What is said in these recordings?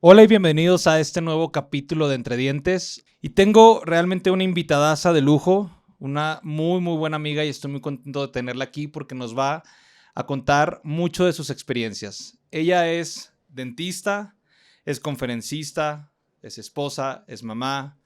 Hola y bienvenidos a este nuevo capítulo de Entre Dientes. Y tengo realmente una invitadaza de lujo, una muy buena amiga, y estoy muy contento de tenerla aquí porque nos va a contar mucho de sus experiencias. Ella es dentista, es conferencista, es esposa, es mamá,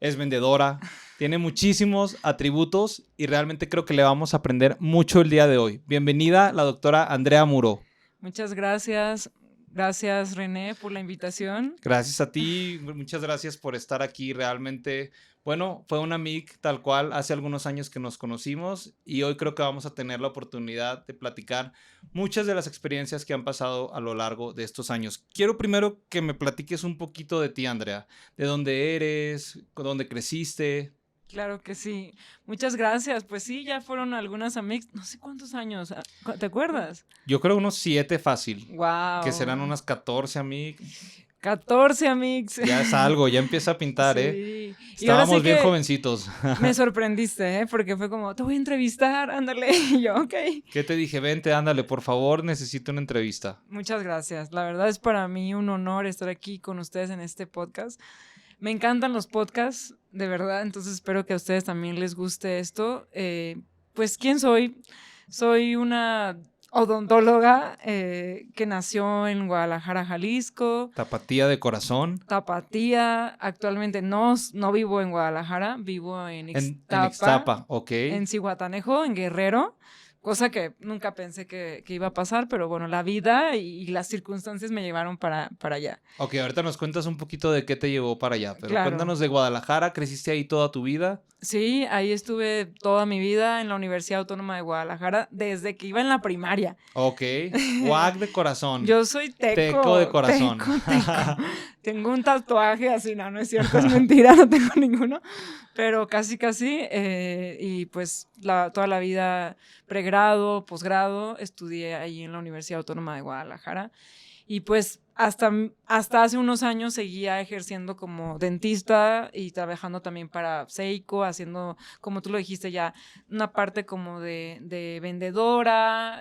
es vendedora, tiene muchísimos atributos y realmente creo que le vamos a aprender mucho el día de hoy. Bienvenida, la doctora Andrea Muro. Muchas gracias. Gracias, René, por la invitación. Gracias a ti, muchas gracias por estar aquí. Realmente, bueno, fue una amiga tal cual hace algunos años que nos conocimos y hoy creo que vamos a tener la oportunidad de platicar muchas de las experiencias que han pasado a lo largo de estos años. Quiero primero que me platiques un poquito de ti, Andrea, de dónde eres, dónde creciste. Claro que sí. Muchas gracias. Pues sí, ya fueron algunas amigas, no sé cuántos años. ¿Te acuerdas? Yo creo unos 7 fácil, que serán Wow. unas 14 amigas. 14 amigas. Ya es algo, ya empieza a pintar, ¿eh? Sí. Y ahora sí Estábamos bien que jovencitos. me sorprendiste, ¿eh? Porque fue como, te voy a entrevistar, ándale. Y yo, ok. ¿Qué te dije? Vente, ándale, por favor, necesito una entrevista. Muchas gracias. La verdad es para mí un honor estar aquí con ustedes en este podcast. Me encantan los podcasts, de verdad, entonces espero que a ustedes también les guste esto. Pues, ¿quién soy? Soy una odontóloga que nació en Guadalajara, Jalisco, Tapatía de corazón. tapatía. Actualmente no vivo en Guadalajara, vivo en En Ixtapa, Ixtapa, ok. en Zihuatanejo, en Guerrero. Cosa que nunca pensé que iba a pasar, pero bueno, la vida y las circunstancias me llevaron para allá. Ok, ahorita nos cuentas un poquito de qué te llevó para allá, pero Claro. cuéntanos de Guadalajara, ¿creciste ahí toda tu vida? Sí, ahí estuve toda mi vida en la Universidad Autónoma de Guadalajara desde que iba en la primaria. Ok, WAC de corazón, Yo soy teco de teco, corazón. teco, teco. Tengo un tatuaje así, no es cierto, es mentira, no tengo ninguno, pero casi, y pues toda la vida, pregrado, posgrado, estudié ahí en la Universidad Autónoma de Guadalajara. Y pues hasta hace unos años seguía ejerciendo como dentista y trabajando también para Seiko, haciendo, como tú lo dijiste ya, una parte como de vendedora,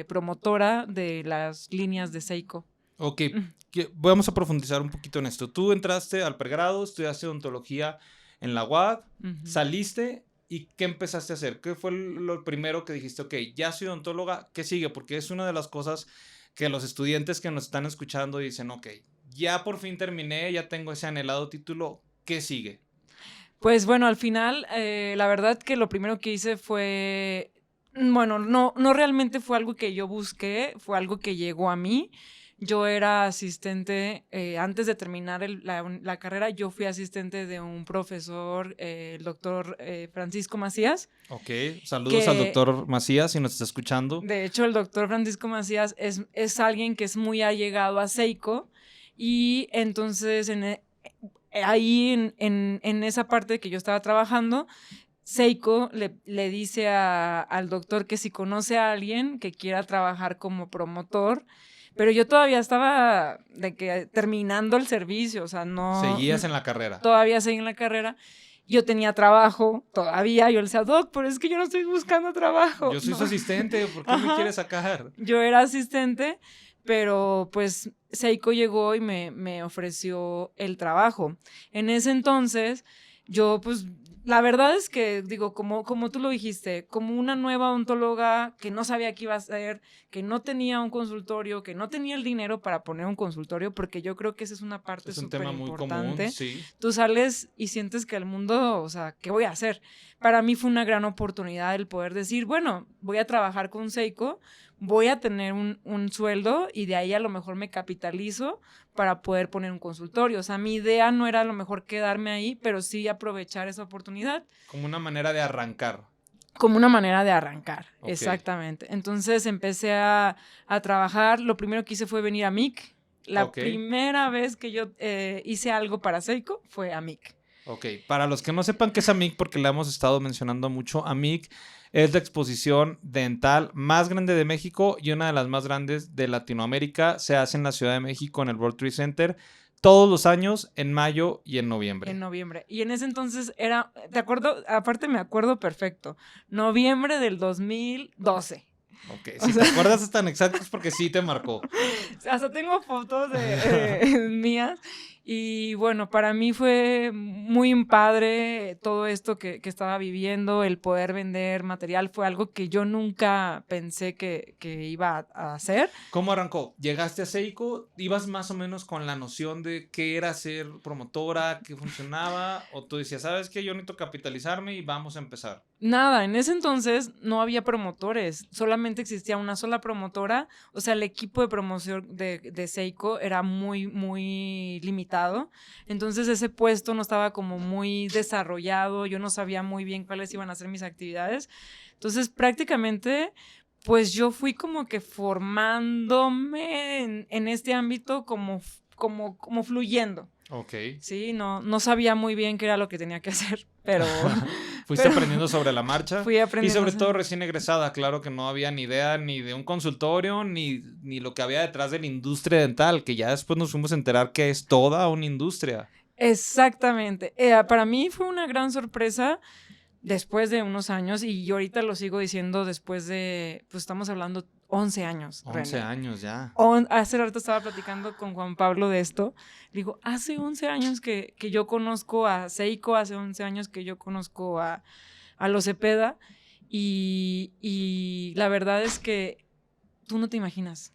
promotora de las líneas de Seiko. Ok, vamos a profundizar un poquito en esto. Tú entraste al pregrado, estudiaste odontología en la UAD, saliste y ¿qué empezaste a hacer? ¿Qué fue lo primero que dijiste? Ok, ya soy odontóloga, ¿qué sigue? Porque es una de las cosas que los estudiantes que nos están escuchando dicen, ok, ya por fin terminé, ya tengo ese anhelado título, ¿qué sigue? Pues bueno, al final, la verdad que lo primero que hice fue, bueno, no realmente fue algo que yo busqué, fue algo que llegó a mí. Yo era asistente, antes de terminar la carrera, yo fui asistente de un profesor, el doctor Francisco Macías. Ok, saludos al Que, doctor Macías si nos está escuchando. de hecho, el doctor Francisco Macías es alguien que es muy allegado a Seiko. Y entonces, ahí en esa parte que yo estaba trabajando, Seiko le dice al doctor que si conoce a alguien que quiera trabajar como promotor, pero yo todavía estaba de que terminando el servicio, o sea, Seguías en la carrera. todavía seguí en la carrera. Yo tenía trabajo todavía, yo le decía, doc, pero es que yo no estoy buscando trabajo. Yo soy No. su asistente, ¿por qué me quieres sacar? Yo era asistente, pero pues Seiko llegó y me ofreció el trabajo. En ese entonces, yo pues la verdad es que, digo, como tú lo dijiste, como una nueva odontóloga que no sabía qué iba a hacer, que no tenía un consultorio, que no tenía el dinero para poner un consultorio, porque yo creo que esa es una parte Es un súper tema muy común, importante. sí. Tú sales y sientes que el mundo, o sea, ¿qué voy a hacer? Para mí fue una gran oportunidad el poder decir, bueno, voy a trabajar con Seiko, voy a tener un sueldo y de ahí a lo mejor me capitalizo para poder poner un consultorio. O sea, mi idea no era a lo mejor quedarme ahí, pero sí aprovechar esa oportunidad. Como una manera de arrancar. Como una manera de arrancar, Okay. Exactamente. Entonces empecé a trabajar. Lo primero que hice fue venir a MIC. La primera vez que yo hice algo para Seiko fue a MIC. Ok, para los que no sepan qué es AMIC, porque la hemos estado mencionando mucho, AMIC es la exposición dental más grande de México y una de las más grandes de Latinoamérica. Se hace en la Ciudad de México, en el World Trade Center, todos los años, en mayo y en noviembre. En noviembre. Y en ese entonces era, ¿de acuerdo? Aparte me acuerdo perfecto, noviembre del 2012. Ok, O si sea, te acuerdas es tan exacto es porque sí te marcó. hasta tengo fotos mías. Y bueno, para mí fue muy padre todo esto que estaba viviendo, el poder vender material fue algo que yo nunca pensé que iba a hacer. ¿Cómo arrancó? ¿Llegaste a Seiko? ¿Ibas más o menos con la noción de qué era ser promotora, qué funcionaba? ¿O tú decías, sabes qué, yo necesito capitalizarme y vamos a empezar? Nada, en ese entonces no había promotores, solamente existía una sola promotora, o sea, el equipo de promoción de Seiko era muy limitado, entonces ese puesto no estaba como muy desarrollado, yo no sabía muy bien cuáles iban a ser mis actividades, entonces prácticamente pues yo fui como que formándome en este ámbito como fluyendo. Ok. Sí, no sabía muy bien qué era lo que tenía que hacer, pero, Fuiste pero aprendiendo sobre la marcha fui y aprendiendo. sobre todo recién egresada, claro que no había ni idea ni de un consultorio ni lo que había detrás de la industria dental, que ya después nos fuimos a enterar que es toda una industria. Exactamente. Para mí fue una gran sorpresa después de unos años y yo ahorita lo sigo diciendo después de, pues estamos hablando 11 años, 11 René. años ya. Hace rato estaba platicando con Juan Pablo de esto. Digo, hace 11 años que yo conozco a Seiko, hace 11 años que yo conozco a los Cepeda y la verdad es que tú no te imaginas.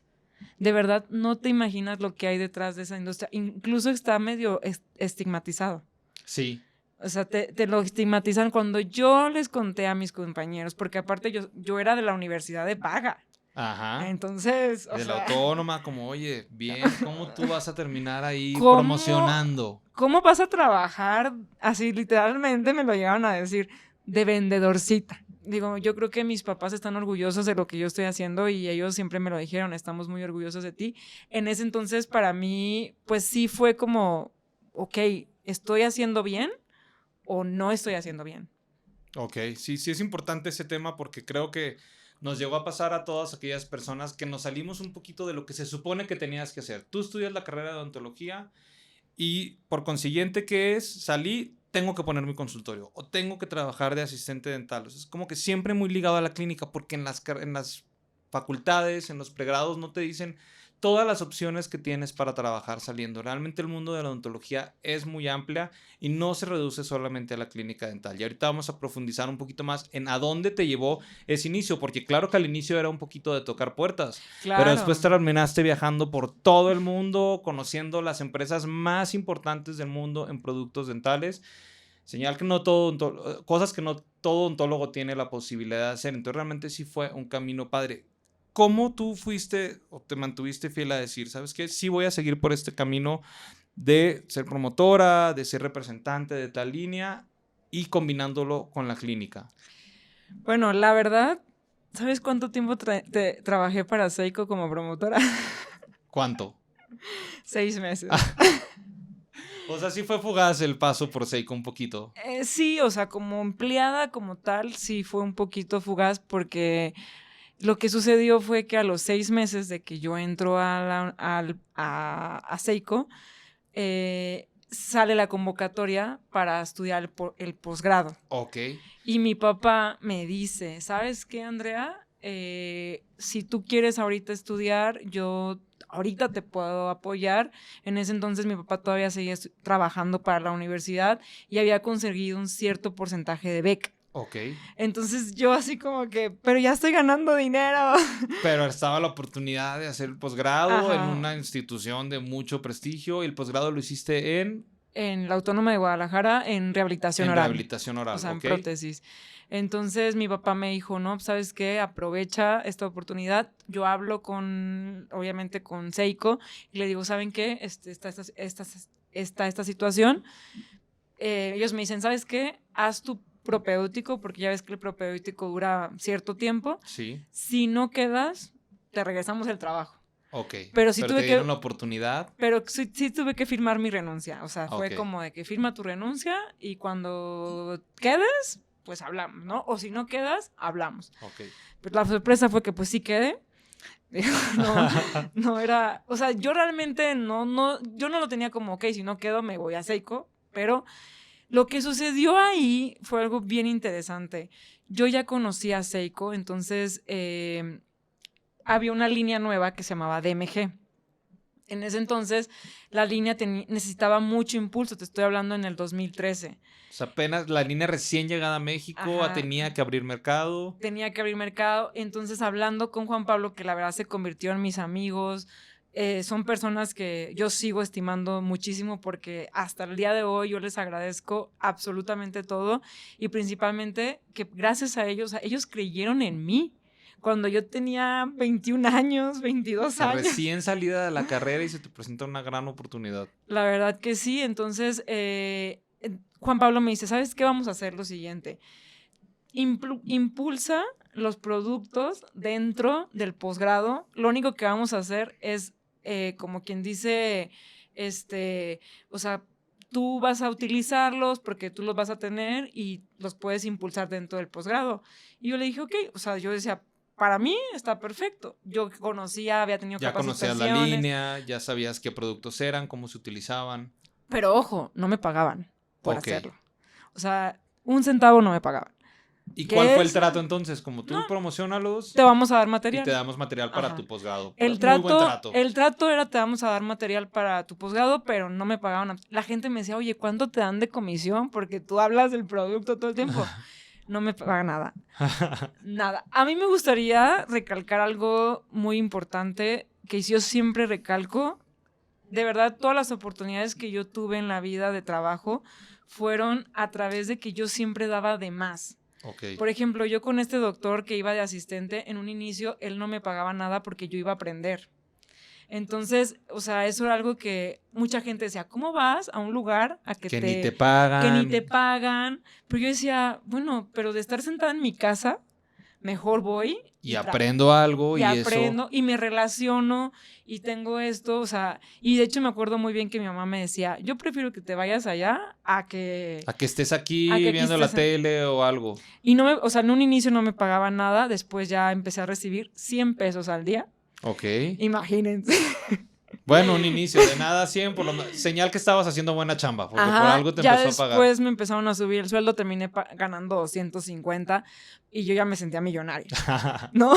De verdad, no te imaginas lo que hay detrás de esa industria. Incluso está medio estigmatizado. Sí. O sea, te lo estigmatizan cuando yo les conté a mis compañeros, porque aparte yo era de la universidad de paga. Ajá. Entonces, Y o de la sea, autónoma, como, oye, bien, ¿cómo tú vas a terminar ahí ¿cómo, promocionando? ¿cómo vas a trabajar? Así literalmente me lo llegaron a decir, de vendedorcita. Digo, yo creo que mis papás están orgullosos de lo que yo estoy haciendo y ellos siempre me lo dijeron, estamos muy orgullosos de ti. En ese entonces para mí, pues sí fue como, ok, ¿estoy haciendo bien o no estoy haciendo bien? Ok, sí, sí es importante ese tema porque creo que nos llegó a pasar a todas aquellas personas que nos salimos un poquito de lo que se supone que tenías que hacer. Tú estudias la carrera de odontología y por consiguiente, ¿qué es? Salí, tengo que poner mi consultorio o tengo que trabajar de asistente dental. O sea, es como que siempre muy ligado a la clínica porque en las facultades, en los pregrados no te dicen todas las opciones que tienes para trabajar saliendo. Realmente el mundo de la odontología es muy amplia y no se reduce solamente a la clínica dental. Y ahorita vamos a profundizar un poquito más en a dónde te llevó ese inicio, porque claro que al inicio era un poquito de tocar puertas, pero después Claro. terminaste viajando por todo el mundo, conociendo las empresas más importantes del mundo en productos dentales. Señal que no todo, cosas que no todo odontólogo tiene la posibilidad de hacer. Entonces realmente sí fue un camino padre. ¿Cómo tú fuiste o te mantuviste fiel a decir, sabes qué? Sí voy a seguir por este camino de ser promotora, de ser representante de tal línea y combinándolo con la clínica. Bueno, la verdad, ¿sabes cuánto tiempo trabajé para Seiko como promotora? ¿Cuánto? 6 meses. O sea, sí fue fugaz el paso por Seiko un poquito. Sí, o sea, como empleada como tal, sí fue un poquito fugaz porque lo que sucedió fue que a los 6 meses de que yo entro a Seiko, sale la convocatoria para estudiar el posgrado. Ok. Y mi papá me dice, ¿sabes qué, Andrea? Si tú quieres ahorita estudiar, yo ahorita te puedo apoyar. En ese entonces mi papá todavía seguía trabajando para la universidad y había conseguido un cierto porcentaje de beca. Ok. Entonces yo así como que, pero ya estoy ganando dinero. Pero estaba la oportunidad de hacer el posgrado en Ajá. una institución de mucho prestigio y el posgrado lo hiciste En la Autónoma de Guadalajara, en rehabilitación en oral. rehabilitación O oral, sea, en ¿ok? prótesis. Entonces mi papá me dijo, no, ¿sabes qué? Aprovecha esta oportunidad. Yo hablo obviamente con Seiko y le digo, ¿saben qué? Está esta situación. Ellos me dicen, ¿sabes qué? Haz tu propedéutico, porque ya ves que el propedéutico dura cierto tiempo. Sí. Si no quedas, te regresamos el trabajo. Ok. Pero sí Pero te dieron la oportunidad. pero sí tuve que firmar mi renuncia. O sea, fue Ok. como de que firma tu renuncia y cuando quedes, pues hablamos, ¿no? O si no quedas, hablamos. Ok. Pero la sorpresa fue que pues sí quedé. No, no era, o sea, yo realmente yo no lo tenía como, ok, si no quedo me voy a Seiko, pero lo que sucedió ahí fue algo bien interesante. Yo ya conocía a Seiko, entonces había una línea nueva que se llamaba DMG. En ese entonces, la línea necesitaba mucho impulso. Te estoy hablando en el 2013. O sea, apenas la línea recién llegada a México, Ajá. tenía que abrir mercado. Tenía que abrir mercado. Entonces, hablando con Juan Pablo, que la verdad se convirtió en mis amigos, son personas que yo sigo estimando muchísimo porque hasta el día de hoy yo les agradezco absolutamente todo y principalmente que gracias a ellos creyeron en mí. Cuando yo tenía 21 años, 22 años. Recién salida de la carrera y se te presenta una gran oportunidad. La verdad que sí. Entonces, Juan Pablo me dice, ¿sabes qué? Vamos a hacer lo siguiente. Impulsa los productos dentro del posgrado. Lo único que vamos a hacer es, como quien dice, o sea, tú vas a utilizarlos porque tú los vas a tener y los puedes impulsar dentro del posgrado. Y yo le dije, ok, o sea, yo decía, para mí está perfecto. Yo conocía, había tenido capacitaciones. Ya conocías la línea, ya sabías qué productos eran, cómo se utilizaban. Pero ojo, no me pagaban por hacerlo. O sea, 1 centavo no me pagaban. ¿Y cuál fue el trato entonces? Como tú promocionalos. Te vamos a dar material. Y te damos material para tu posgrado. Muy buen trato. El trato era te vamos a dar material para tu posgrado, pero no me pagaban. La gente me decía, oye, ¿cuánto te dan de comisión? Porque tú hablas del producto todo el tiempo. No me paga nada. Nada. A mí me gustaría recalcar algo muy importante que yo siempre recalco. De verdad, todas las oportunidades que yo tuve en la vida de trabajo fueron a través de que yo siempre daba de más. Okay. Por ejemplo, yo con este doctor que iba de asistente, en un inicio él no me pagaba nada porque yo iba a aprender. Entonces, o sea, eso era algo que mucha gente decía, ¿cómo vas a un lugar a que ni te pagan? Que ni te pagan. Pero yo decía, bueno, pero de estar sentada en mi casa, mejor voy. Y aprendo algo. Y aprendo, y me relaciono, y tengo esto, o sea, y de hecho me acuerdo muy bien que mi mamá me decía, yo prefiero que te vayas allá a que estés aquí viendo la tele o algo. Y no o sea, en un inicio no me pagaba nada, después ya empecé a recibir 100 pesos al día. Ok. Imagínense. Bueno, un inicio de nada 100, por lo señal que estabas haciendo buena chamba, porque por algo te empezó a pagar. Después me empezaron a subir el sueldo, terminé ganando 250 y yo ya me sentía millonaria, ¿no?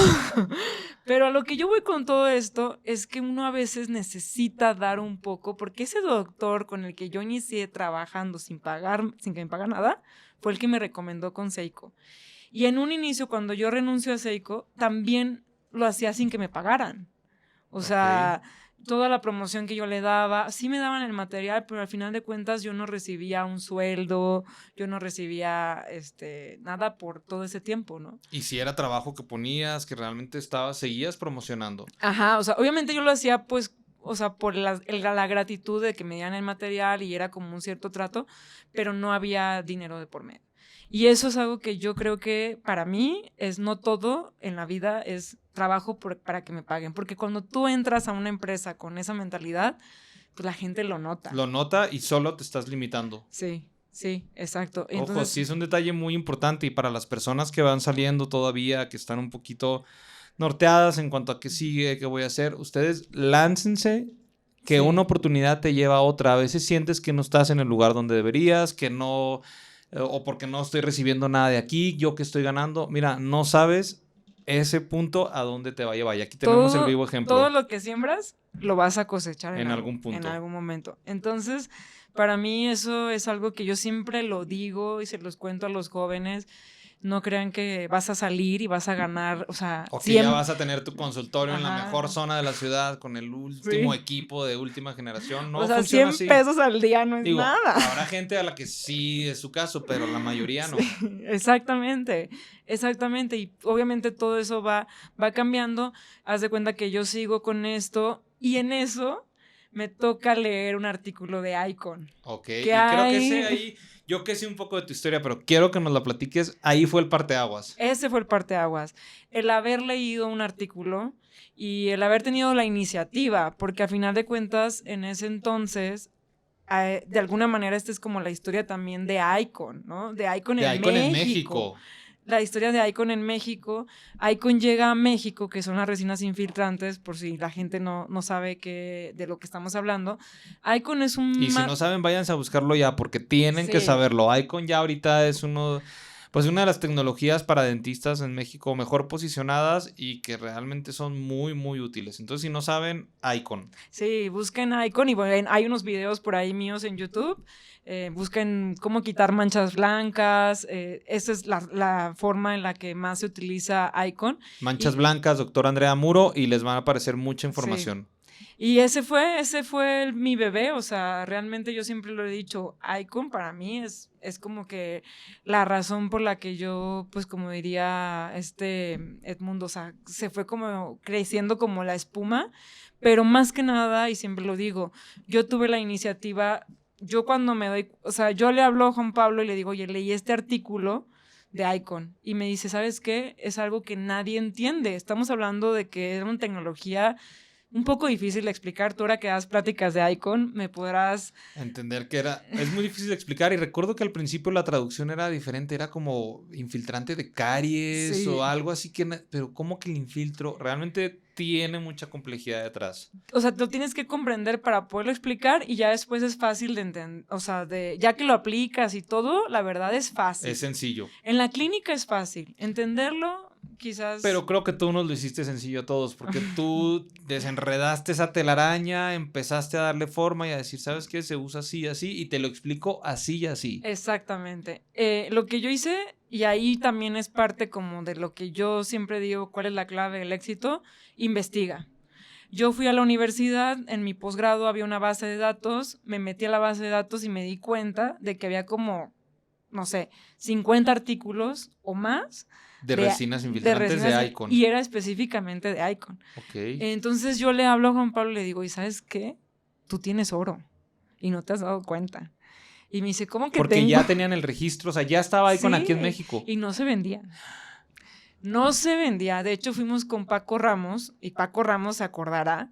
Pero a lo que yo voy con todo esto es que uno a veces necesita dar un poco, porque ese doctor con el que yo inicié trabajando sin que me pagara nada, fue el que me recomendó con Seiko. Y en un inicio, cuando yo renuncio a Seiko, también lo hacía sin que me pagaran. O sea, toda la promoción que yo le daba, sí me daban el material, pero al final de cuentas yo no recibía un sueldo, yo no recibía nada por todo ese tiempo, ¿no? Y si era trabajo que ponías, que realmente seguías promocionando. Ajá, o sea, obviamente yo lo hacía pues, o sea, por la gratitud de que me dieran el material y era como un cierto trato, pero no había dinero de por medio. Y eso es algo que yo creo que para mí no todo en la vida es trabajo para que me paguen. Porque cuando tú entras a una empresa con esa mentalidad, pues la gente lo nota. Lo nota y solo te estás limitando. Sí, exacto. Entonces, ojo, sí es un detalle muy importante y para las personas que van saliendo todavía, que están un poquito norteadas en cuanto a qué sigue, qué voy a hacer, ustedes láncense, que una oportunidad te lleva a otra. A veces sientes que no estás en el lugar donde deberías, que no... o porque no estoy recibiendo nada de aquí, yo que estoy ganando. Mira, no sabes ese punto a dónde te va a llevar. Y aquí tenemos el vivo ejemplo. Todo lo que siembras lo vas a cosechar en algún punto. En algún momento. Entonces, para mí eso es algo que yo siempre lo digo y se los cuento a los jóvenes. No crean que vas a salir y vas a ganar, o sea... O que ya vas a tener tu consultorio en la mejor zona de la ciudad con el último equipo de última generación. No funciona 100 así. pesos al día no es nada. Habrá gente a la que sí es su caso, pero la mayoría no. Exactamente. Y obviamente todo eso va cambiando. Haz de cuenta que yo sigo con esto y en eso me toca leer un artículo de Icon. Ok, y creo que ese ahí... Yo que sé un poco de tu historia, pero quiero que nos la platiques. Ahí fue el parteaguas. Ese fue el parteaguas. El haber leído un artículo y el haber tenido la iniciativa, porque a final de cuentas, en ese entonces, de alguna manera, esta es como la historia también de Icon, ¿no? De Icon en México. La historia de Icon en México. Icon llega a México, que son las resinas infiltrantes, por si la gente no sabe de lo que estamos hablando. Icon es un... Y si no saben, váyanse a buscarlo ya, porque tienen que saberlo. Icon ya ahorita es pues una de las tecnologías para dentistas en México mejor posicionadas y que realmente son muy, muy útiles. Entonces, si no saben, Icon. Sí, busquen Icon y bueno, hay unos videos por ahí míos en YouTube. Busquen cómo quitar manchas blancas. Esa es la forma en la que más se utiliza Icon. Manchas blancas, doctor Andrea Muro, y les van a aparecer mucha información. Sí. Y ese fue mi bebé, o sea, realmente yo siempre lo he dicho, Icon para mí es como que la razón por la que yo, pues como diría Edmundo, o sea, se fue como creciendo como la espuma, pero más que nada, y siempre lo digo, yo tuve la iniciativa, yo cuando o sea, yo le hablo a Juan Pablo y le digo, oye, leí este artículo de Icon, y me dice, ¿sabes qué? Es algo que nadie entiende, estamos hablando de que era una tecnología un poco difícil de explicar. Tú ahora que das pláticas de Icon, me podrás... Entender que es muy difícil de explicar y recuerdo que al principio la traducción era diferente, era como infiltrante de caries Sí. o algo así pero ¿cómo que el infiltro? Realmente tiene mucha complejidad detrás. O sea, lo tienes que comprender para poderlo explicar y ya después es fácil de entender, o sea, ya que lo aplicas y todo, la verdad es fácil. Es sencillo. En la clínica es fácil, entenderlo quizás... Pero creo que tú nos lo hiciste sencillo a todos, porque tú desenredaste esa telaraña, empezaste a darle forma y a decir, ¿sabes qué? Se usa así y así, y te lo explico así y así. Exactamente. Lo que yo hice, y ahí también es parte como de lo que yo siempre digo, ¿cuál es la clave del éxito? Investiga. Yo fui a la universidad, en mi posgrado había una base de datos, me metí a la base de datos y me di cuenta de que había como, no sé, 50 artículos o más de resinas infiltrantes de Icon. Y era específicamente de Icon. Okay. Entonces yo le hablo a Juan Pablo y le digo, ¿y sabes qué? Tú tienes oro y no te has dado cuenta. Y me dice, ¿cómo que porque ya tenían el registro, o sea, ya estaba Icon aquí en México. Y no se vendía. No se vendía. De hecho, fuimos con Paco Ramos, y Paco Ramos se acordará.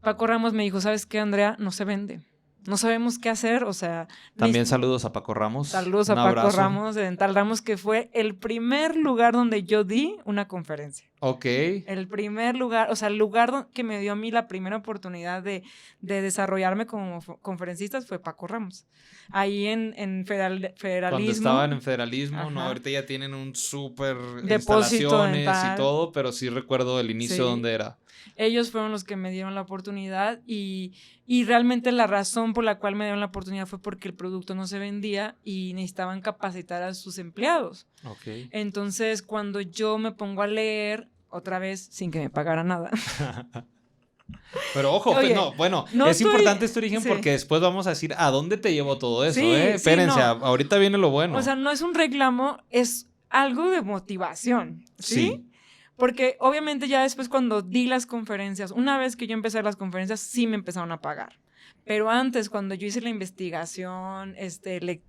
Paco Ramos me dijo, ¿sabes qué, Andrea? No se vende. No sabemos qué hacer, o sea... También saludos a Paco Ramos. Saludos a Paco Ramos de Dental Ramos, que fue el primer lugar donde yo di una conferencia. Ok. El primer lugar, o sea, el lugar que me dio a mí la primera oportunidad de desarrollarme como conferencista fue Paco Ramos. Ahí en federalismo. Cuando estaban en federalismo, no, ahorita ya tienen un súper instalaciones y todo, pero sí recuerdo el inicio donde era. Ellos fueron los que me dieron la oportunidad y realmente la razón por la cual me dieron la oportunidad fue porque el producto no se vendía y necesitaban capacitar a sus empleados. Okay. Entonces, cuando yo me pongo a leer, otra vez, sin que me pagara nada. Pero ojo, oye, es importante este origen porque después vamos a decir a dónde te llevó todo eso, Espérense, ahorita viene lo bueno. O sea, no es un reclamo, es algo de motivación, ¿sí? Porque obviamente ya después cuando di las conferencias, una vez que yo empecé las conferencias, sí me empezaron a pagar. Pero antes, cuando yo hice la investigación,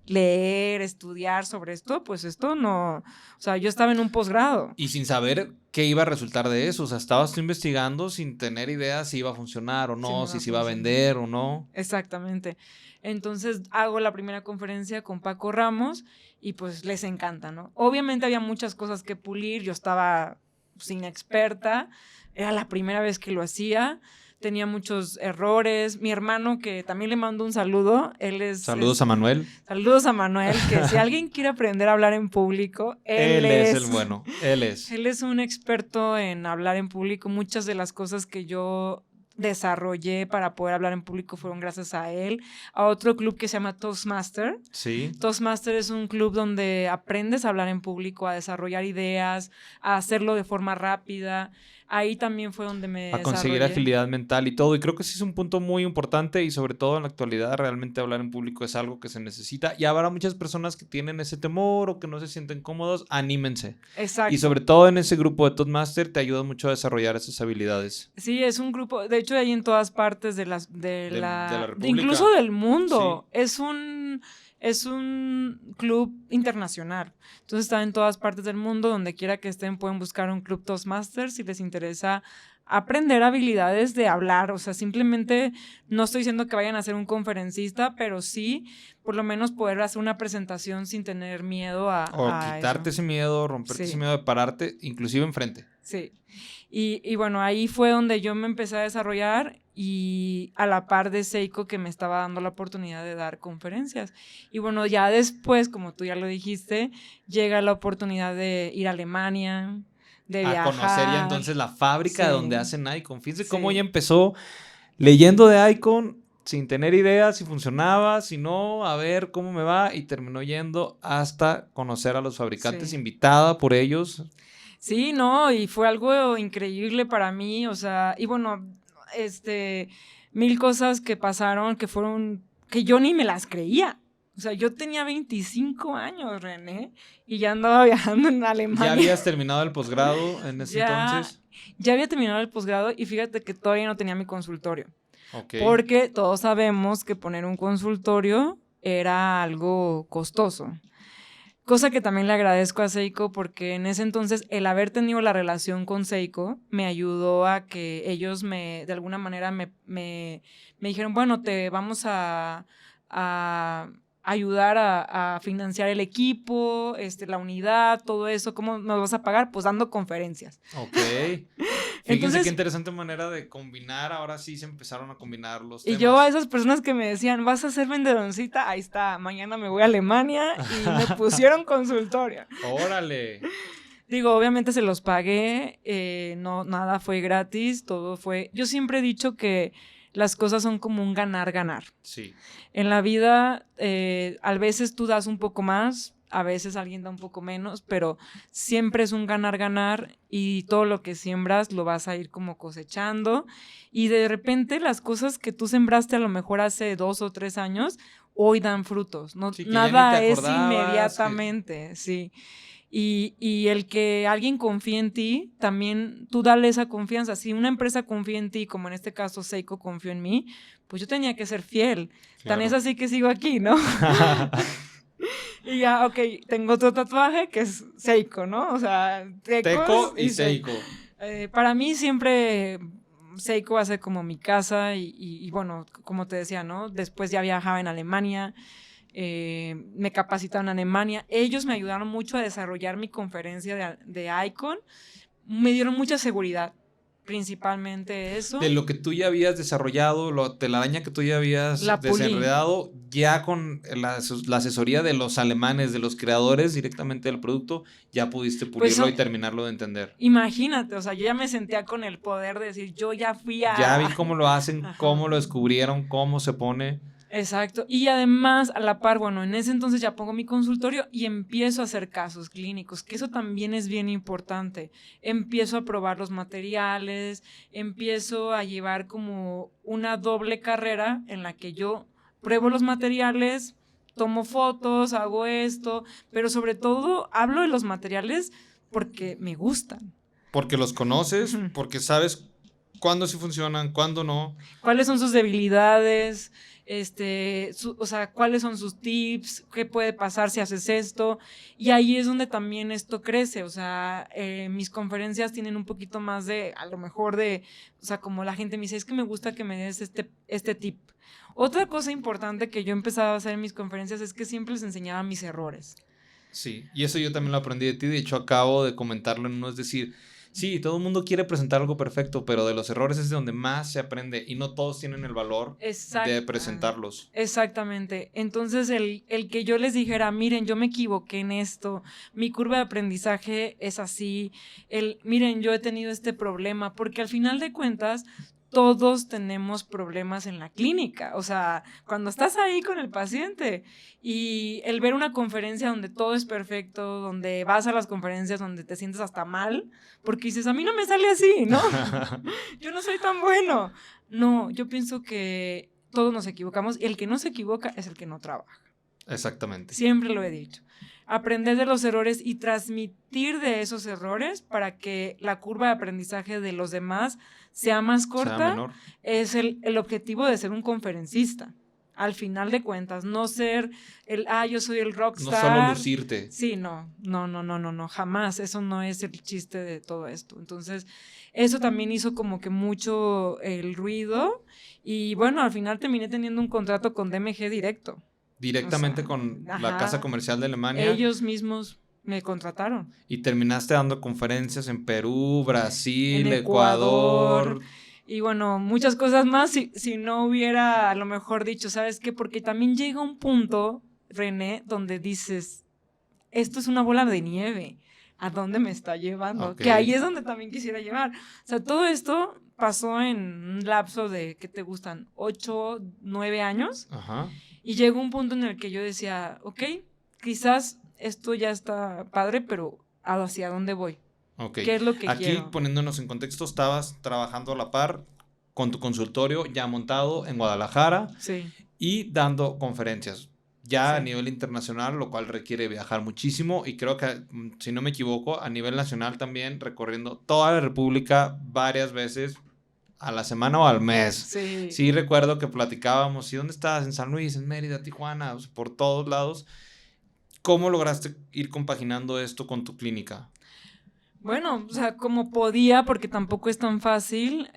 leer, estudiar sobre esto, pues esto no... O sea, yo estaba en un posgrado. Y sin saber qué iba a resultar de eso. O sea, estabas tú investigando sin tener idea si iba a funcionar o no, si se iba a vender o no. Exactamente. Entonces hago la primera conferencia con Paco Ramos y pues les encanta, ¿no? Obviamente había muchas cosas que pulir, yo estaba inexperta, era la primera vez que lo hacía, tenía muchos errores. Mi hermano, que también le mando un saludo, él es... Saludos a Manuel. Saludos a Manuel, que si alguien quiere aprender a hablar en público, él es el bueno, él es. Él es un experto en hablar en público. Muchas de las cosas que yo desarrollé para poder hablar en público fueron gracias a él, a otro club que se llama Toastmaster. Sí. Toastmaster es un club donde aprendes a hablar en público, a desarrollar ideas, a hacerlo de forma rápida. Ahí también fue donde me a conseguir agilidad mental y todo, y creo que sí es un punto muy importante y sobre todo en la actualidad realmente hablar en público es algo que se necesita y habrá muchas personas que tienen ese temor o que no se sienten cómodos, anímense. Exacto. Y sobre todo en ese grupo de Toastmaster te ayuda mucho a desarrollar esas habilidades. Sí, es un grupo, de hecho hay en todas partes de la República. Incluso del mundo. Sí. Es un club internacional. Entonces está en todas partes del mundo. Donde quiera que estén pueden buscar un club Toastmasters si les interesa aprender habilidades de hablar. O sea, simplemente no estoy diciendo que vayan a ser un conferencista, pero sí por lo menos poder hacer una presentación sin tener miedo a quitarte ese miedo, romperte ese miedo de pararte, inclusive enfrente. Sí. Y bueno, ahí fue donde yo me empecé a desarrollar y a la par de Seiko, que me estaba dando la oportunidad de dar conferencias. Y bueno, ya después, como tú ya lo dijiste, llega la oportunidad de ir a Alemania, de A conocer ya viajar. entonces la fábrica Sí. donde hacen Icon. Fíjense cómo Sí. ella empezó leyendo de Icon sin tener idea si funcionaba, si no, a ver cómo me va, y terminó yendo hasta conocer a los fabricantes, Sí. invitada por ellos. Sí, no, y fue algo increíble para mí, o sea, y bueno, mil cosas que pasaron que fueron, que yo ni me las creía. O sea, yo tenía 25 años, René, y ya andaba viajando en Alemania. ¿Ya habías terminado el posgrado en ese entonces? Ya había terminado el posgrado y fíjate que todavía no tenía mi consultorio. Ok. Porque todos sabemos que poner un consultorio era algo costoso. Cosa que también le agradezco a Seiko, porque en ese entonces el haber tenido la relación con Seiko me ayudó a que ellos de alguna manera me dijeron, bueno, te vamos a ayudar a financiar el equipo, la unidad, todo eso. ¿Cómo nos vas a pagar? Pues dando conferencias. Ok. Fíjense Entonces, qué interesante manera de combinar. Ahora sí se empezaron a combinar los y temas. yo a esas personas que me decían, ¿vas a ser vendedoncita? Ahí está, mañana me voy a Alemania y me pusieron consultorio. ¡Órale! Digo, obviamente se los pagué, no, nada fue gratis, todo fue... Yo siempre he dicho que las cosas son como un ganar-ganar. Sí. En la vida, a veces tú das un poco más, a veces alguien da un poco menos, pero siempre es un ganar-ganar y todo lo que siembras lo vas a ir como cosechando, y de repente las cosas que tú sembraste a lo mejor hace 2 o 3 años, hoy dan frutos, no, Sí, que ya ni nada te es acordabas, inmediatamente, sí. Y el que alguien confíe en ti, también tú dale esa confianza. Si una empresa confía en ti, como en este caso Seiko confió en mí, pues yo tenía que ser fiel. Tan es así que sigo aquí, ¿no? Y ya, ok, tengo otro tatuaje que es Seiko, ¿no? O sea, Teco y Seiko. Para mí siempre Seiko va a ser como mi casa y bueno, como te decía, ¿no? Después ya viajaba en Alemania, me capacitaron en Alemania. Ellos me ayudaron mucho a desarrollar mi conferencia de Icon. Me dieron mucha seguridad, principalmente eso. De lo que tú ya habías desarrollado, la telaraña que tú ya habías La pulí. desenredado, ya con la asesoría de los alemanes, de los creadores directamente del producto, ya pudiste pulirlo y terminarlo de entender. Imagínate, o sea, yo ya me sentía con el poder de decir, yo ya fui a... Ya vi cómo lo hacen, Ajá. cómo lo descubrieron, cómo se pone. Exacto, y además a la par, bueno, en ese entonces ya pongo mi consultorio y empiezo a hacer casos clínicos, que eso también es bien importante. Empiezo a probar los materiales, empiezo a llevar como una doble carrera en la que yo pruebo los materiales, tomo fotos, hago esto, pero sobre todo hablo de los materiales porque me gustan. Porque los conoces, Ujú. porque sabes cuándo sí funcionan, cuándo no. ¿Cuáles son sus debilidades? O sea, cuáles son sus tips, qué puede pasar si haces esto, y ahí es donde también esto crece. O sea, mis conferencias tienen un poquito más de, a lo mejor o sea, como la gente me dice, es que me gusta que me des este tip. Otra cosa importante que yo empezaba a hacer en mis conferencias es que siempre les enseñaba mis errores. Sí, y eso yo también lo aprendí de ti, de hecho acabo de comentarlo en uno, es decir, sí, todo el mundo quiere presentar algo perfecto, pero de los errores es de donde más se aprende y no todos tienen el valor de presentarlos. Exactamente. Entonces, el que yo les dijera, miren, yo me equivoqué en esto, mi curva de aprendizaje es así, miren, yo he tenido este problema, porque al final de cuentas, todos tenemos problemas en la clínica. O sea, cuando estás ahí con el paciente y el ver una conferencia donde todo es perfecto, donde vas a las conferencias donde te sientes hasta mal, porque dices, a mí no me sale así, ¿no? Yo no soy tan bueno. No, yo pienso que todos nos equivocamos y el que no se equivoca es el que no trabaja. Exactamente. Siempre lo he dicho. Aprender de los errores y transmitir de esos errores para que la curva de aprendizaje de los demás sea más corta, sea menor. Es el objetivo de ser un conferencista. Al final de cuentas, no ser yo soy el rockstar. No solo lucirte. Sí, no, jamás. Eso no es el chiste de todo esto. Entonces, eso también hizo como que mucho el ruido y bueno, al final terminé teniendo un contrato con DMG directo. Directamente, o sea, con la casa comercial de Alemania. Ellos mismos me contrataron. Y terminaste dando conferencias en Perú, Brasil, en Ecuador. Y bueno, muchas cosas más si no hubiera a lo mejor dicho, ¿sabes qué? Porque también llega un punto, René, donde dices, esto es una bola de nieve, ¿a dónde me está llevando? Ok. Que ahí es donde también quisiera llevar. O sea, todo esto pasó en un lapso de, ¿qué te gustan? 8, 9 años. Ajá. Y llegó un punto en el que yo decía, ok, quizás esto ya está padre, pero ¿hacia dónde voy? Ok. ¿Qué es lo que Aquí, quiero? poniéndonos en contexto, estabas trabajando a la par con tu consultorio ya montado en Guadalajara Sí, y dando conferencias ya a sí. nivel internacional, lo cual requiere viajar muchísimo y creo que, si no me equivoco, a nivel nacional también recorriendo toda la República varias veces a la semana o al mes. Sí. Sí, recuerdo que platicábamos, ¿y dónde estás? En San Luis, en Mérida, Tijuana, o sea, por todos lados. ¿Cómo lograste ir compaginando esto con tu clínica? Bueno, o sea, como podía, porque tampoco es tan fácil,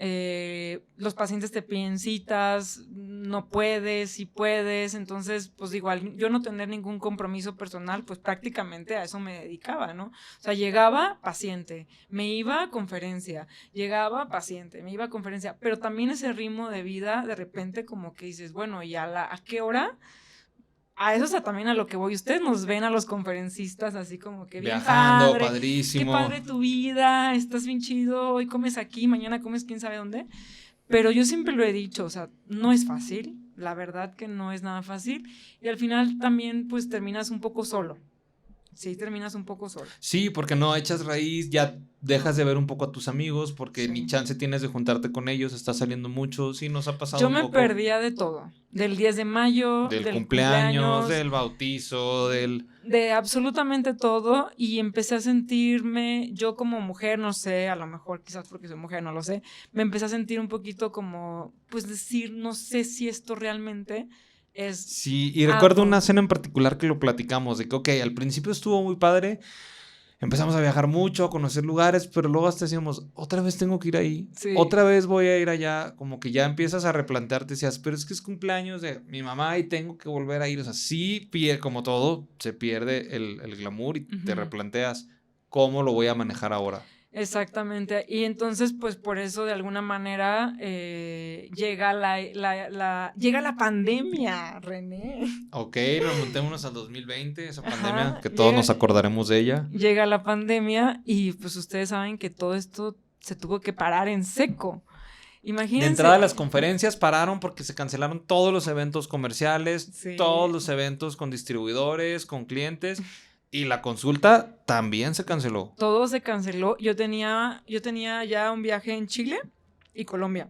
los pacientes te piden citas, no puedes, si puedes, entonces, pues igual, yo no tener ningún compromiso personal, pues prácticamente a eso me dedicaba, ¿no? O sea, llegaba, paciente, me iba a conferencia, llegaba, paciente, me iba a conferencia, pero también ese ritmo de vida, de repente como que dices, bueno, ¿y a qué hora? A eso es también a lo que voy. Ustedes nos ven a los conferencistas así como que bien Viajando, padre, qué padrísimo. padre tu vida, estás bien chido, hoy comes aquí, mañana comes quién sabe dónde. Pero yo siempre lo he dicho, o sea, no es fácil, la verdad que no es nada fácil. Y al final también pues terminas un poco solo. Sí, terminas un poco solo. Sí, porque no echas raíz, ya dejas de ver un poco a tus amigos, porque ni Sí. chance tienes de juntarte con ellos, estás saliendo mucho, sí, nos ha pasado Yo un me poco perdía de todo, del 10 de mayo, del del cumpleaños, cumpleaños, del bautizo, del... de absolutamente todo y empecé a sentirme, yo como mujer, no sé, a lo mejor quizás porque soy mujer, no lo sé, me empecé a sentir un poquito como, pues decir, no sé si esto realmente es Sí, y recuerdo algo. una cena en particular que lo platicamos, de que, ok, al principio estuvo muy padre, empezamos a viajar mucho, a conocer lugares, pero luego hasta decíamos, otra vez tengo que ir ahí, Sí, otra vez voy a ir allá, como que ya empiezas a replantearte, decías, pero es que es cumpleaños de mi mamá y tengo que volver a ir, o sea, sí, como todo, se pierde el glamour y te ujú, replanteas, ¿cómo lo voy a manejar ahora? exactamente. Y entonces, pues por eso de alguna manera llega llega la pandemia, René. Ok, remontémonos al 2020, esa pandemia, Ajá, que todos nos acordaremos de ella. llega la pandemia y pues ustedes saben que todo esto se tuvo que parar en seco. De Imagínense. entrada, las conferencias pararon porque se cancelaron todos los eventos comerciales, Sí. todos los eventos con distribuidores, con clientes, y la consulta también se canceló. Todo se canceló. Yo tenía ya un viaje en Chile y Colombia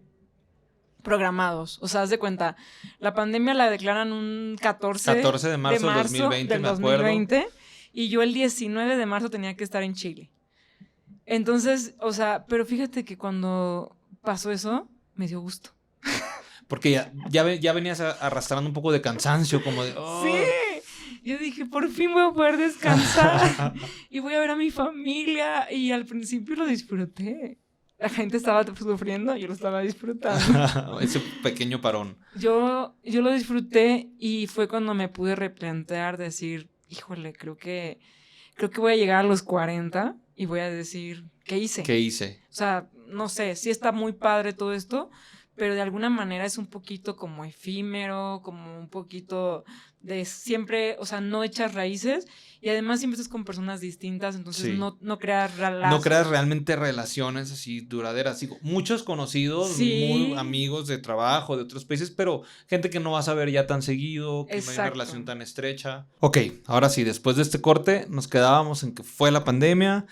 programados. O sea, haz de cuenta, la pandemia la declaran un 14 de marzo del 2020, del me acuerdo. 2020 y yo el 19 de marzo tenía que estar en Chile. Entonces, o sea, pero fíjate que cuando pasó eso, me dio gusto. Porque ya venías arrastrando un poco de cansancio, como de... "Oh". Sí, yo dije, por fin voy a poder descansar y voy a ver a mi familia. Y al principio lo disfruté. La gente estaba sufriendo, yo lo estaba disfrutando. Ese pequeño parón. Yo lo disfruté y fue cuando me pude replantear, decir, híjole, creo que voy a llegar a los 40 y voy a decir, ¿qué hice? ¿Qué hice? O sea, no sé, sí está muy padre todo esto, pero de alguna manera es un poquito como efímero, como un poquito de siempre, o sea, no echas raíces y además siempre estás con personas distintas, entonces Sí. no creas lazos. No creas realmente relaciones así duraderas. Digo, muchos conocidos, Sí. muy amigos de trabajo, de otros países, pero gente que no vas a ver ya tan seguido, que no hay una Exacto. relación tan estrecha. Ok, ahora sí, después de este corte nos quedábamos en que fue la pandemia,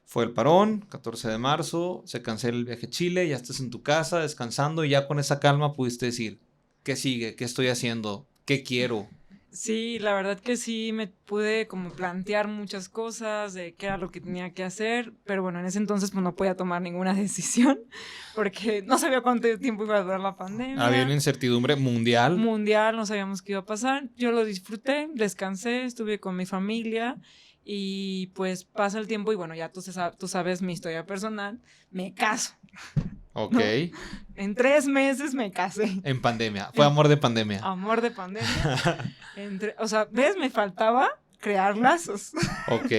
fue el parón, 14 de marzo, se cancela el viaje a Chile, ya estás en tu casa descansando y ya con esa calma pudiste decir, ¿qué sigue? ¿Qué estoy haciendo? ¿Qué quiero? Sí, la verdad que sí me pude como plantear muchas cosas de qué era lo que tenía que hacer, pero bueno, en ese entonces pues no podía tomar ninguna decisión porque no sabía cuánto tiempo iba a durar la pandemia. Había una incertidumbre mundial. No sabíamos qué iba a pasar. Yo lo disfruté, descansé, estuve con mi familia y pues pasa el tiempo y bueno, ya tú sabes mi historia personal, me caso. Ok. ¿No? En 3 meses me casé. En pandemia. Fue amor de pandemia. Amor de pandemia. O sea, ¿ves? Me faltaba crear lazos. Ok,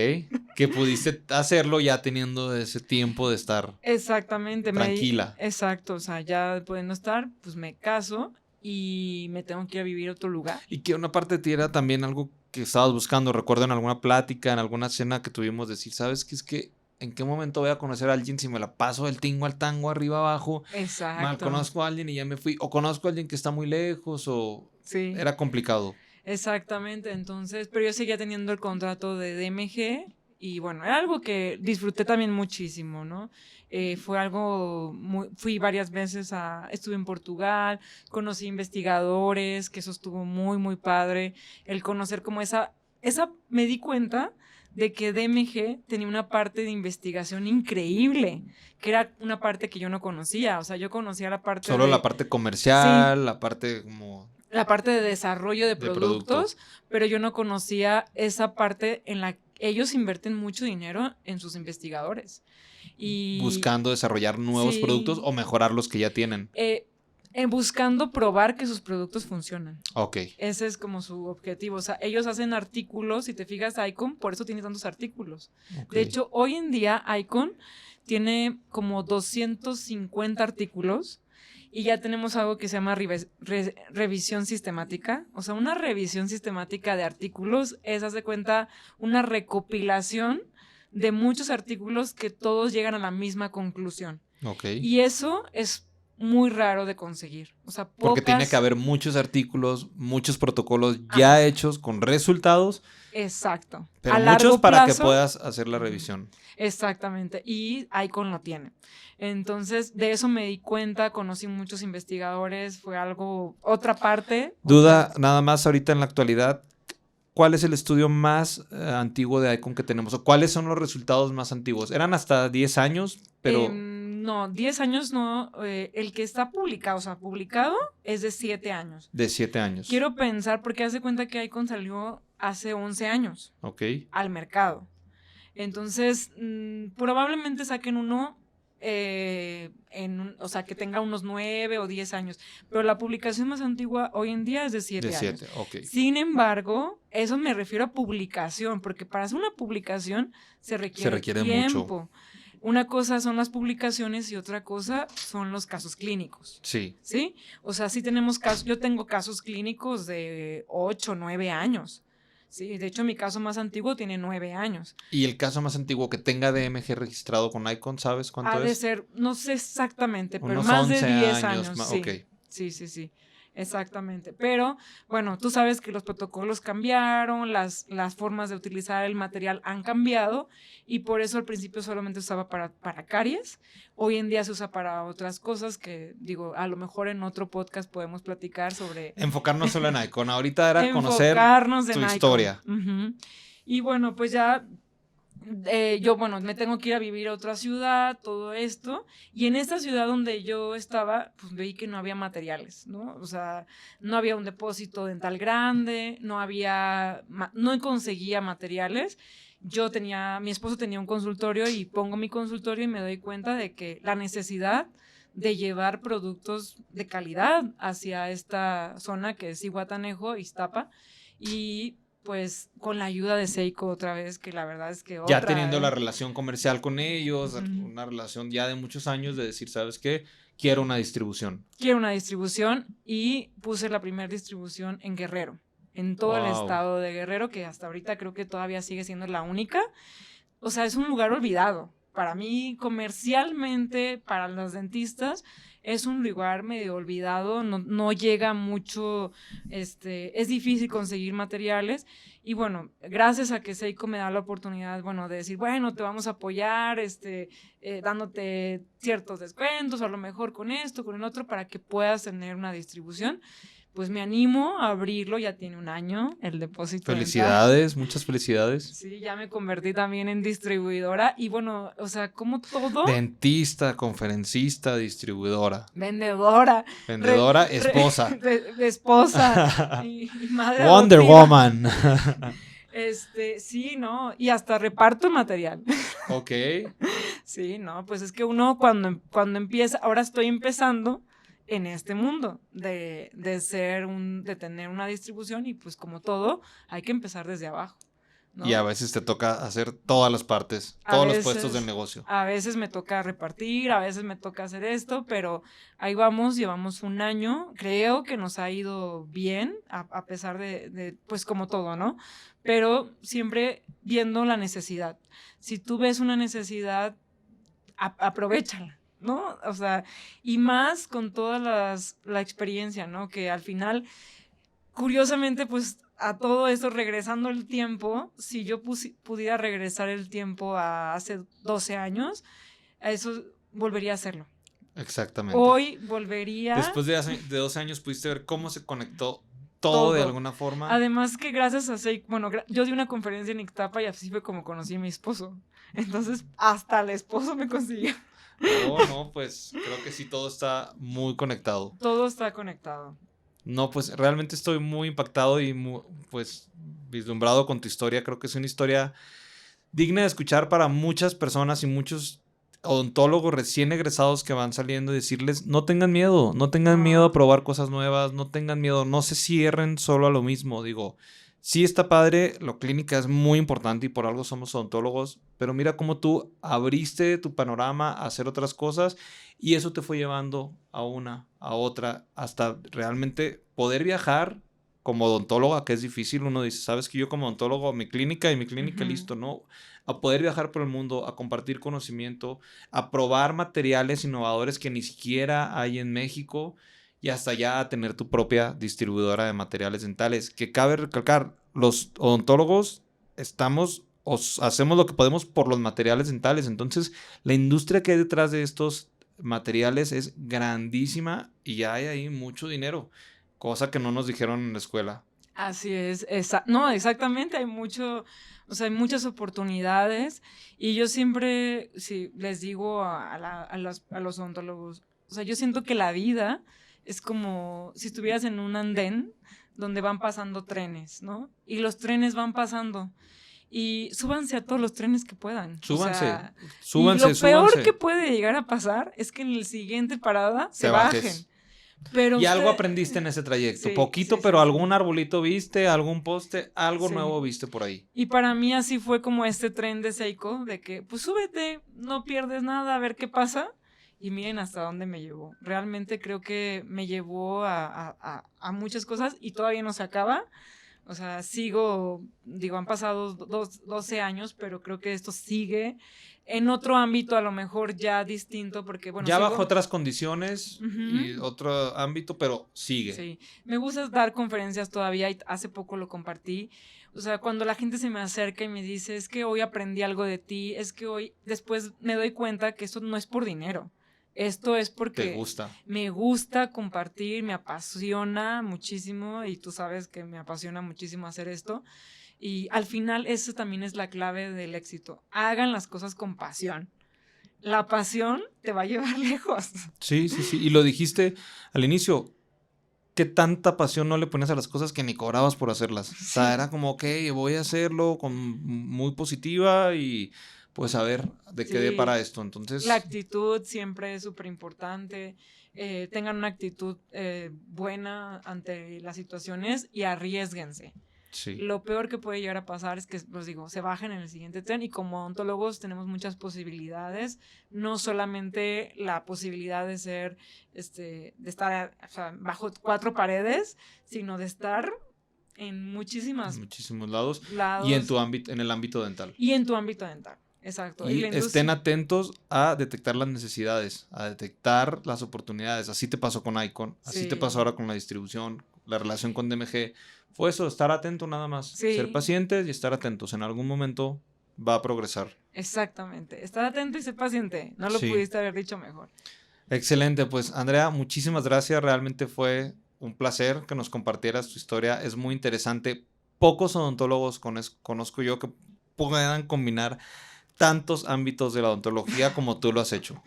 que pudiste hacerlo ya teniendo ese tiempo de estar Exactamente. tranquila. Exacto, o sea, ya pudiendo estar, pues me caso y me tengo que ir a vivir a otro lugar. Y que una parte de ti era también algo que estabas buscando. Recuerdo en alguna plática, en alguna cena que tuvimos, decir, ¿sabes qué? Es que ¿en qué momento voy a conocer a alguien si me la paso del tingo al tango, arriba abajo? Mal Exacto. conozco a alguien y ya me fui. O conozco a alguien que está muy lejos o Sí. era complicado. Exactamente, entonces, pero yo seguía teniendo el contrato de DMG y bueno, era algo que disfruté también muchísimo, ¿no? Fue algo, fui varias veces estuve en Portugal, conocí investigadores, que eso estuvo muy, muy padre, el conocer como me di cuenta de que DMG tenía una parte de investigación increíble, que era una parte que yo no conocía, o sea, yo conocía la parte Solo la parte comercial, la parte como la parte de desarrollo de de producto. productos, pero yo no conocía esa parte en la que ellos invierten mucho dinero en sus investigadores. Y Buscando desarrollar nuevos sí, productos o mejorar los que ya tienen. Buscando probar que sus productos funcionan. Ok. Ese es como su objetivo. O sea, ellos hacen artículos, si te fijas, Icon, por eso tiene tantos artículos. Ok. De hecho, hoy en día Icon tiene como 250 artículos y ya tenemos algo que se llama revisión sistemática. O sea, una revisión sistemática de artículos es, haz de cuenta, una recopilación de muchos artículos que todos llegan a la misma conclusión. Ok. Y eso es muy raro de conseguir. O sea, porque tiene que haber muchos artículos, muchos protocolos ya hechos con resultados. Exacto. Pero a muchos largo para plazo, que puedas hacer la revisión. Exactamente. Y Icon lo tiene. Entonces, de eso me di cuenta, conocí muchos investigadores, fue algo, otra parte. Duda, nada más ahorita en la actualidad, ¿cuál es el estudio más antiguo de Icon que tenemos? ¿O cuáles son los resultados más antiguos? ¿Eran hasta 10 años? Pero no, 10 años no. El que está publicado, o sea, publicado es de 7 años. De 7 años. Quiero pensar, porque haz de cuenta que Icon salió hace 11 años. Ok. Al mercado. Entonces, probablemente saquen uno, o sea, que tenga unos 9 o 10 años. Pero la publicación más antigua hoy en día es de 7 años. De 7, ok. Sin embargo, eso me refiero a publicación, porque para hacer una publicación se requiere tiempo. Mucho. Una cosa son las publicaciones y otra cosa son los casos clínicos. Sí. ¿Sí? O sea, sí tenemos casos, yo tengo casos clínicos de 8, 9 años. Sí, de hecho mi caso más antiguo tiene 9 años. ¿Y el caso más antiguo que tenga DMG registrado con Icon, sabes cuánto es? Ha de ser, no sé exactamente, pero unos más 11 de 10 años. Sí. Okay. Sí, exactamente. Pero bueno, tú sabes que los protocolos cambiaron, las formas de utilizar el material han cambiado y por eso al principio solamente se usaba para caries. Hoy en día se usa para otras cosas que, digo, a lo mejor en otro podcast podemos platicar sobre... Enfocarnos solo en Icon. Ahorita era conocer tu historia. Uh-huh. Y bueno, pues ya... yo, bueno, me tengo que ir a vivir a otra ciudad, todo esto, y en esta ciudad donde yo estaba, pues veí que no había materiales, ¿no? O sea, no había un depósito dental grande, no conseguía materiales. Mi esposo tenía un consultorio y pongo mi consultorio y me doy cuenta de que la necesidad de llevar productos de calidad hacia esta zona que es Zihuatanejo, Iztapa, y pues con la ayuda de Seiko otra vez, que la verdad es que ya teniendo la relación comercial con ellos, una relación ya de muchos años de decir, ¿sabes qué? Quiero una distribución. Quiero una distribución y puse la primera distribución en Guerrero, en todo el estado de Guerrero, que hasta ahorita creo que todavía sigue siendo la única. O sea, es un lugar olvidado. Para mí, comercialmente, para los dentistas, es un lugar medio olvidado, no llega mucho, es difícil conseguir materiales y bueno, gracias a que Seiko me da la oportunidad, bueno, de decir, bueno, te vamos a apoyar, dándote ciertos descuentos, a lo mejor con esto, con el otro, para que puedas tener una distribución. Pues me animo a abrirlo, ya tiene un año el depósito. Felicidades, muchas felicidades. Sí, ya me convertí también en distribuidora y bueno, o sea, como todo. Dentista, conferencista, distribuidora. Vendedora. Esposa. Esposa. y madre Wonder Woman. Sí, ¿no? Y hasta reparto material. Ok. Sí, ¿no? Pues es que uno cuando empieza, ahora estoy empezando en este mundo de tener una distribución y pues como todo hay que empezar desde abajo. ¿no? Y a veces te toca hacer todas las partes, todos los puestos del negocio. A veces me toca repartir, a veces me toca hacer esto, pero ahí vamos, llevamos un año. Creo que nos ha ido bien, a pesar de, pues como todo, ¿no? Pero siempre viendo la necesidad. Si tú ves una necesidad, aprovéchala, ¿no? O sea, y más con toda la experiencia, ¿no? Que al final, curiosamente, pues a todo esto, regresando el tiempo, si yo pudiera regresar el tiempo a hace 12 años, a eso volvería a hacerlo. Exactamente. Hoy volvería... Después de 12 años pudiste ver cómo se conectó todo de alguna forma. Además que gracias a Seiko, bueno, yo di una conferencia en Ixtapa y así fue como conocí a mi esposo. Entonces, hasta el esposo me consiguió. Oh, no, pues creo que sí, todo está muy conectado. Todo está conectado. No, pues realmente estoy muy impactado y pues vislumbrado con tu historia. Creo que es una historia digna de escuchar para muchas personas y muchos odontólogos recién egresados que van saliendo y decirles, no tengan miedo a probar cosas nuevas, no tengan miedo, no se cierren solo a lo mismo. Digo, sí está padre, la clínica es muy importante y por algo somos odontólogos, pero mira cómo tú abriste tu panorama a hacer otras cosas y eso te fue llevando a una, a otra, hasta realmente poder viajar como odontóloga, que es difícil. Uno dice, sabes que yo como odontólogo, mi clínica listo, ¿no? A poder viajar por el mundo, a compartir conocimiento, a probar materiales innovadores que ni siquiera hay en México y hasta ya a tener tu propia distribuidora de materiales dentales. Que cabe recalcar, los odontólogos hacemos lo que podemos por los materiales dentales. Entonces, la industria que hay detrás de estos materiales es grandísima y hay ahí mucho dinero, cosa que no nos dijeron en la escuela. Así es, no, exactamente, hay hay muchas oportunidades y yo siempre, sí, les digo a los odontólogos, o sea, yo siento que la vida es como si estuvieras en un andén donde van pasando trenes, ¿no? Y los trenes van pasando y súbanse a todos los trenes que puedan. Súbanse. Y lo peor que puede llegar a pasar es que en la siguiente parada se bajen. Pero algo aprendiste en ese trayecto, poquito, pero algún arbolito viste, algún poste, algo nuevo viste por ahí. Y para mí así fue como este tren de Seiko, de que pues súbete, no pierdes nada, a ver qué pasa. Y miren hasta dónde me llevó. Realmente creo que me llevó a muchas cosas y todavía no se acaba. O sea, han pasado 12 años, pero creo que esto sigue en otro ámbito, a lo mejor ya distinto, porque bueno... Ya bajo otras condiciones y otro ámbito, pero sigue. Sí, me gusta dar conferencias todavía y hace poco lo compartí. O sea, cuando la gente se me acerca y me dice, es que hoy aprendí algo de ti, es que hoy después me doy cuenta que esto no es por dinero. Esto es porque me gusta compartir, me apasiona muchísimo y tú sabes que me apasiona muchísimo hacer esto. Y al final eso también es la clave del éxito. Hagan las cosas con pasión. La pasión te va a llevar lejos. Sí. Y lo dijiste al inicio. ¿Qué tanta pasión no le ponías a las cosas que ni cobrabas por hacerlas? Sí. O sea, era como, ok, voy a hacerlo muy positiva y pues a ver de qué dé para esto. Entonces, la actitud siempre es súper importante. Tengan una actitud buena ante las situaciones y arriésguense. Sí. Lo peor que puede llegar a pasar es que, pues digo, se bajen en el siguiente tren y como odontólogos tenemos muchas posibilidades, no solamente la posibilidad de ser, de estar bajo 4 paredes, sino de estar en muchísimos lados y en tu ámbito, en el ámbito dental. Y en tu ámbito dental. Exacto. Y estén atentos a detectar las necesidades, a detectar las oportunidades. Así te pasó con Icon, así te pasó ahora con la distribución, la relación con DMG. Fue eso, estar atento nada más. Ser pacientes y estar atentos. En algún momento va a progresar. Exactamente. Estar atento y ser paciente. No lo pudiste haber dicho mejor. Excelente. Pues, Andrea, muchísimas gracias. Realmente fue un placer que nos compartieras tu historia. Es muy interesante. Pocos odontólogos conozco yo que puedan combinar tantos ámbitos de la odontología como tú lo has hecho.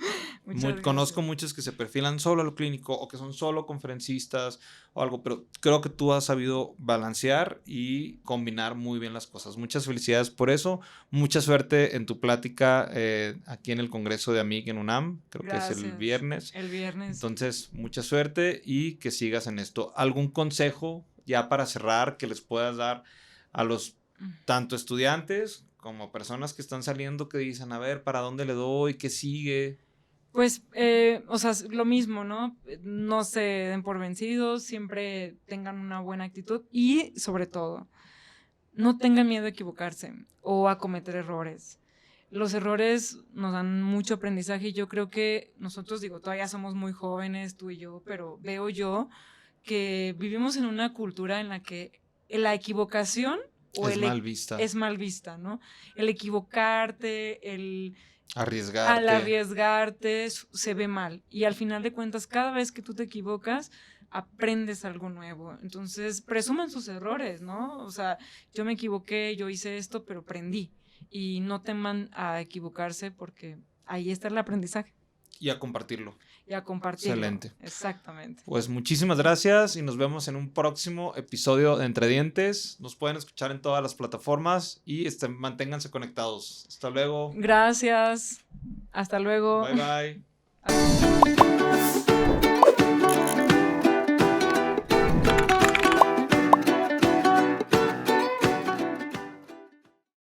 Conozco muchos que se perfilan solo a lo clínico o que son solo conferencistas o algo, pero creo que tú has sabido balancear y combinar muy bien las cosas. Muchas felicidades por eso. Mucha suerte en tu plática aquí en el Congreso de AMIC en UNAM. Creo que es el viernes. El viernes. Entonces, mucha suerte y que sigas en esto. ¿Algún consejo ya para cerrar que les puedas dar a los tanto estudiantes como personas que están saliendo que dicen, a ver, ¿para dónde le doy? ¿Qué sigue? Pues, o sea, lo mismo, ¿no? No se den por vencidos, siempre tengan una buena actitud y, sobre todo, no tengan miedo a equivocarse o a cometer errores. Los errores nos dan mucho aprendizaje y yo creo que nosotros, digo, todavía somos muy jóvenes, tú y yo, pero veo yo que vivimos en una cultura en la que la equivocación o Es mal vista. es mal vista, ¿no? El equivocarte, al Arriesgarte. arriesgarte se ve mal. Y al final de cuentas, cada vez que tú te equivocas, aprendes algo nuevo. Entonces, presuman sus errores, ¿no? O sea, yo me equivoqué, yo hice esto, pero aprendí. Y no teman a equivocarse porque ahí está el aprendizaje. Y a compartirlo. Y a compartirlo. Excelente. Exactamente. Pues muchísimas gracias y nos vemos en un próximo episodio de Entre Dientes. Nos pueden escuchar en todas las plataformas y manténganse conectados. Hasta luego. Gracias. Hasta luego. Bye bye. Adiós.